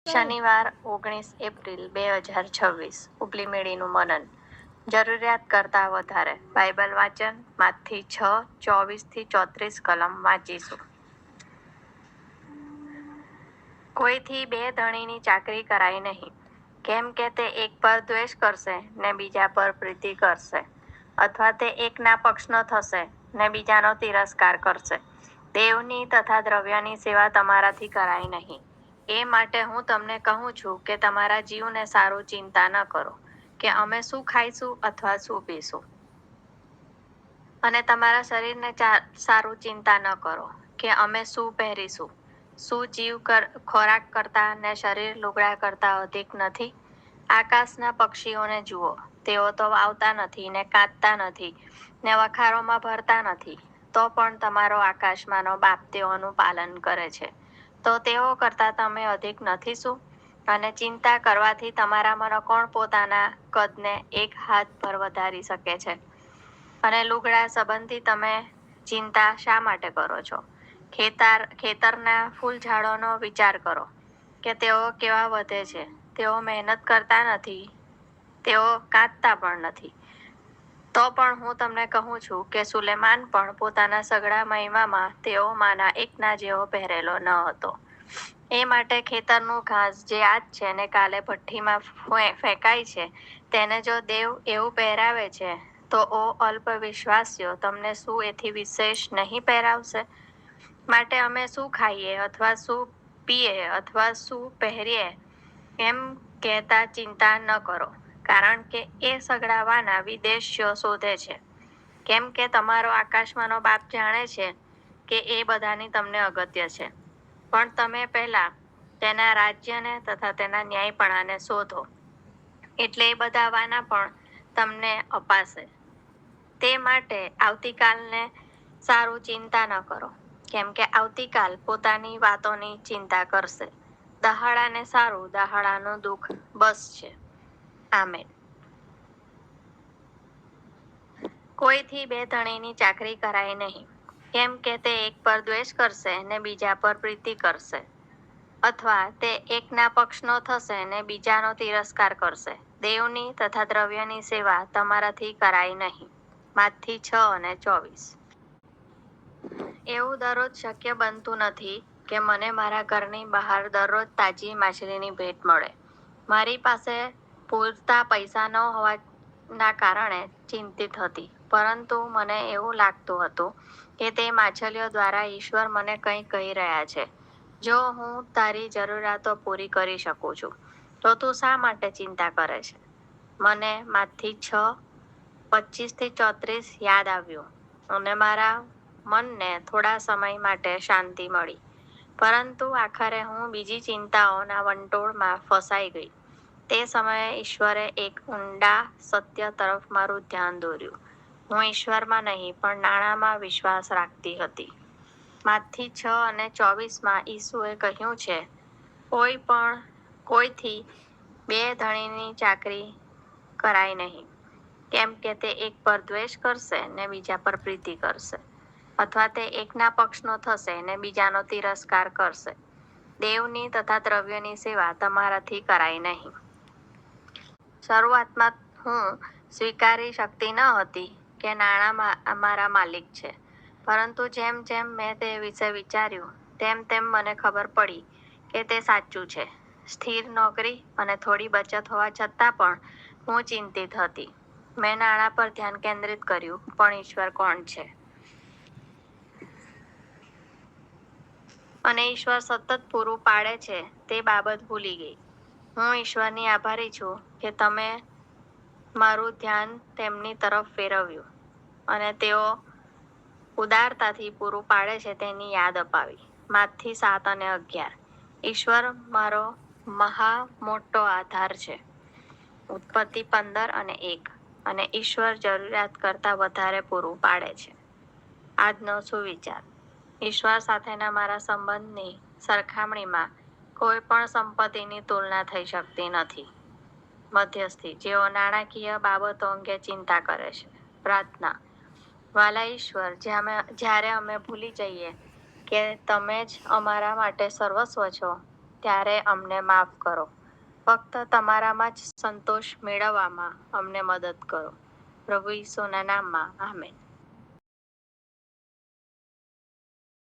શનિવાર 19 એપ્રિલ 2026 ઉપલી મેળીનું મનન. જરૂરિયાત કરતાં વધારે બાઇબલ વાંચન માથી 6:24-34 કલમ વાંચીશું. કોઈથી બે ધણીની ચાકરી કરાય નહીં, કેમ કે તે એક પર દ્વેષ કરશે ને બીજા પર પ્રીતિ કરશે, અથવા તે એકના પક્ષનો થશે ને બીજાનો તિરસ્કાર કરશે. દેવની તથા દ્રવ્યની સેવા તમારાથી કરાય નહીં. એ માટે હું તમને કહું છું કે તમારા જીવને સારું ચિંતા ન કરો કે અમે શું ખાઈશું અથવા શું પીશું, અને તમારા શરીરને સારું ચિંતા ન કરો કે અમે શું પહેરીશું. શું જીવ ખોરાક કરતા ને શરીર લુગડા કરતા અધિક નથી? આકાશના પક્ષીઓને જુઓ, તેઓ તો વાવતા નથી ને કાંતતા નથી ને વખારોમાં ભરતા નથી, તો પણ તમારો આકાશમાંનો બાપ તેઓનું પાલન કરે છે. તો તેઓ કરતા તમે અધિક નથી શું? અને ચિંતા કરવાથી તમારામાંનો કોણ પોતાના કદને એક હાથ પર વધારી શકે છે? અને લુગડા સંબંધી તમે ચિંતા શા માટે કરો છો? ખેતરના ફૂલઝાડોનો વિચાર કરો કે તેઓ કેવા વધે છે. તેઓ મહેનત કરતા નથી, તેઓ કાંતતા પણ નથી. તો પણ હું તમને કહું છું કે સુલેમાન પણ પોતાના સઘળા મહિમામાં તેઓમાંના એકના જેવો પહેરેલો ન હતો. એ માટે ખેતરનું ઘાસ જે આજ છે ને કાલે ભઠ્ઠીમાં ફેંકાય છે, તેને જો દેવ એવું પહેરાવે છે, તો ઓ અલ્પ વિશ્વાસીઓ, તમને શું એથી વિશેષ નહીં પહેરાવશે? માટે અમે શું ખાઈએ અથવા શું પીએ અથવા શું પહેરીએ એમ કહેતા ચિંતા ન કરો, કારણ કે એ સગડાવાના વિદેશીઓ શોધે છે. કેમ કે તમારો આકાશમાંનો બાપ જાણે છે કે એ બધાની તમને અગત્ય છે. પણ તમે પહેલા તેના રાજ્યને તથા તેના ન્યાયપણાને શોધો, એટલે એ બધા વાના પણ તમને અપાશે. તે માટે આવતીકાલને સારું ચિંતા ન કરો, કેમ કે આવતીકાલ પોતાની વાતોની ચિંતા કરશે. દહાડાને સારું, દહાડાનું દુઃખ બસ છે. આમેન. કોઈથી બે ધણીની ચાકરી કરાય નહીં, કેમ કે તે એક પર દ્વેષ કરશે ને બીજા પર પ્રીતિ કરશે, અથવા તે એકના પક્ષનો થશે ને બીજાનો તિરસ્કાર કરશે. દેવની તથા દ્રવ્યની સેવા તમારાથી કરાય નહીં. માથી 6:24. એવું દરરોજ શક્ય બનતું નથી કે મને મારા ઘરની બહાર દરરોજ તાજી માછલીની ભેટ મળે. મારી પાસે પૂરતા પૈસા ન હોવાના કારણે ચિંતિત હતી, પરંતુ મને એવું લાગતું હતું કે તે માછલીઓ દ્વારા ઈશ્વર મને કંઈ કહી રહ્યા છે. જો હું તારી જરૂરિયાતો પૂરી કરી શકું છું, તો તું શા માટે ચિંતા કરે છે? મને માથી 6:25-34 યાદ આવ્યું, અને મારા મનને થોડા સમય માટે શાંતિ મળી. પરંતુ આખરે હું બીજી ચિંતાઓના વંટોળમાં ફસાઈ ગઈ. તે સમયે ઈશ્વરે એક ઊંડા સત્ય તરફ મારું ધ્યાન દોર્યું. હું ઈશ્વરમાં નહીં પણ નાણાંમાં વિશ્વાસ રાખતી હતી. માથી 6:24 ઈસુએ કહ્યું છે, કોઈથી બે ધણીની ચાકરી કરાય નહીં, કેમ કે તે એક પર દ્વેષ કરશે ને બીજા પર પ્રીતિ કરશે, અથવા તે એકના પક્ષનો થશે ને બીજાનો તિરસ્કાર કરશે. દેવની તથા દ્રવ્યની સેવા તમારાથી કરાય નહીં. શરૂઆતમાં હું સ્વીકારી શકતી ન હતી કે નાણાં અમારા માલિક છે, પરંતુ જેમ જેમ મેં તે વિશે વિચાર્યું, તેમ તેમ મને ખબર પડી કે તે સાચું છે. સ્થિર નોકરી અને થોડી બચત હોવા છતાં પણ હું ચિંતિત હતી. મેં નાણાં પર ધ્યાન કેન્દ્રિત કર્યું, પણ ઈશ્વર કોણ છે? અને ઈશ્વર સતત પૂરું પાડે છે તે બાબત ભૂલી ગઈ. હું ઈશ્વરની આભારી છું કે તમે મારું ધ્યાન તેમની તરફ ફેરવ્યું અને તેઓ ઉદારતાથી પૂરું પાડે છે તેની યાદ અપાવી. માથી 7:11. ઈશ્વર મારો મહા મોટો આધાર છે. ઉત્પત્તિ 15:1. અને ઈશ્વર જરૂરિયાત કરતાં વધારે પૂરું પાડે છે. આજનો સુવિચાર. ઈશ્વર સાથેના મારા સંબંધની સરખામણીમાં કોઈ પણ સંપત્તિની તુલના થઈ શકતી નથી. મધ્યસ્થી, જેઓ નાણાકીય બાબતો અંગે ચિંતા કરે છે. પ્રાર્થના. વાલા ઈશ્વર, જ્યારે અમે ભૂલી જઈએ કે તમે જ અમારા માટે સર્વસ્વ છો, ત્યારે અમને માફ કરો. ફક્ત તમારામાં જ સંતોષ મેળવવામાં અમને મદદ કરો. પ્રભુ ઈસુના નામમાં આમેન.